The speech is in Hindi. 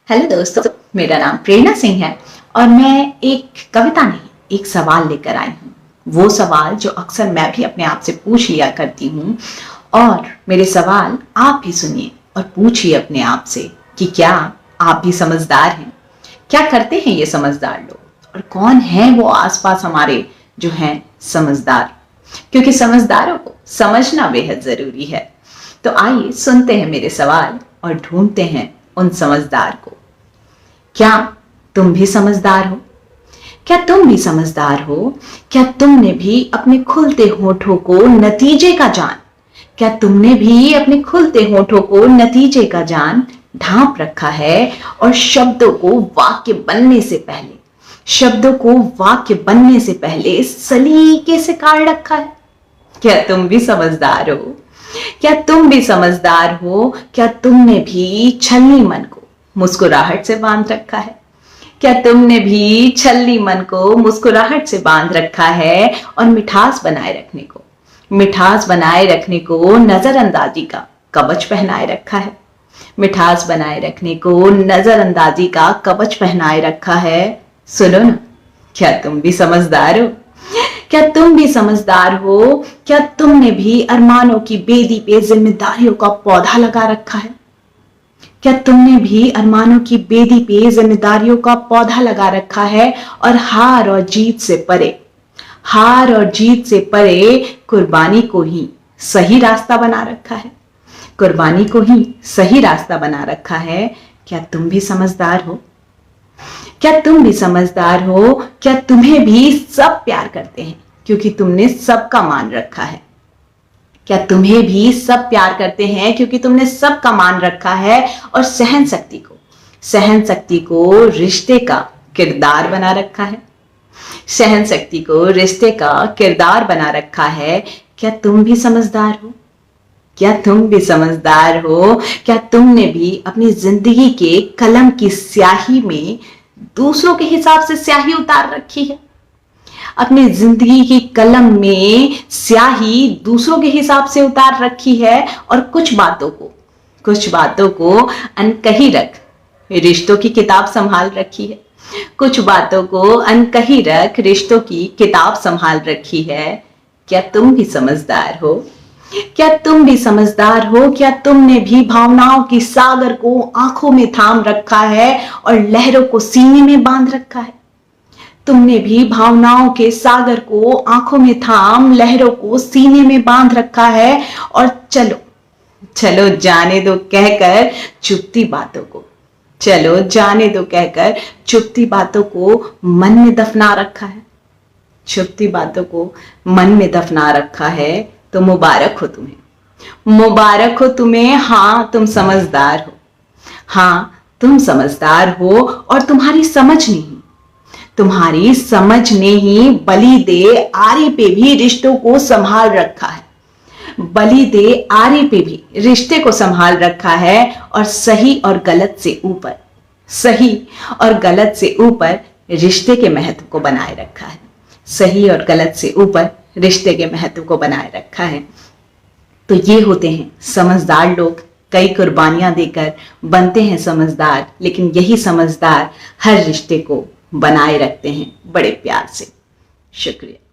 हेलो दोस्तों, मेरा नाम प्रेरणा सिंह है और मैं एक कविता नहीं, एक सवाल लेकर आई हूँ। वो सवाल जो अक्सर मैं भी अपने आप से पूछ लिया करती हूँ, और मेरे सवाल आप भी सुनिए और पूछिए अपने आप से कि क्या आप भी समझदार हैं? क्या करते हैं ये समझदार लोग, और कौन है वो आसपास हमारे जो हैं समझदार? क्योंकि समझदारों को समझना बेहद जरूरी है। तो आइए सुनते हैं मेरे सवाल और ढूंढते हैं उन समझदार को। क्या तुम भी समझदार हो? क्या तुम भी समझदार हो? क्या तुमने भी अपने खुलते होठों को नतीजे का जान क्या तुमने भी अपने खुलते होठों को नतीजे का जान ढांप रखा है, और शब्दों को वाक्य बनने से पहले सलीके से काट रखा है? क्या तुम भी समझदार हो? क्या तुम भी समझदार हो? क्या तुमने भी छलनी मन को मुस्कुराहट से बांध रखा है? क्या तुमने भी छलनी मन को मुस्कुराहट से बांध रखा है, और मिठास बनाए रखने को नजरअंदाजी का कवच पहनाए रखा है? मिठास बनाए रखने को नजरअंदाजी का कवच पहनाए रखा है। सुनो ना, क्या तुम भी समझदार हो? क्या तुम भी समझदार हो? क्या तुमने भी अरमानों की बेदी पे जिम्मेदारियों का पौधा लगा रखा है? क्या तुमने भी अरमानों की बेदी पे जिम्मेदारियों का पौधा लगा रखा है, और हार और जीत से परे कुर्बानी को ही सही रास्ता बना रखा है? क्या तुम भी समझदार हो? क्या तुम्हें भी सब प्यार करते हैं क्योंकि तुमने सबका मान रखा है? क्या तुम्हें भी सब प्यार करते हैं क्योंकि तुमने सबका मान रखा है, और सहन शक्ति को रिश्ते का किरदार बना रखा है? क्या तुम भी समझदार हो? क्या तुमने भी अपनी जिंदगी के कलम की स्याही में दूसरों के हिसाब से स्याही उतार रखी है? अपनी जिंदगी की कलम में स्याही दूसरों के हिसाब से उतार रखी है, और कुछ बातों को अनकही रख रिश्तों की किताब संभाल रखी है। क्या तुम भी समझदार हो? क्या तुमने भी भावनाओं की सागर को आंखों में थाम रखा है और लहरों को सीने में बांध रखा है? तुमने भी भावनाओं के सागर को आंखों में थाम लहरों को सीने में बांध रखा है, और चलो जाने दो कहकर चुपती बातों को मन में दफना रखा है। तो मुबारक हो तुम्हें। हाँ, तुम समझदार हो, और तुम्हारी समझ ने ही बलि दे आरी पे भी रिश्तों को संभाल रखा है, और सही और गलत से ऊपर रिश्ते के महत्व को बनाए रखा है। तो ये होते हैं समझदार लोग। कई कुर्बानियां देकर बनते हैं समझदार, लेकिन यही समझदार हर रिश्ते को बनाए रखते हैं बड़े प्यार से। शुक्रिया।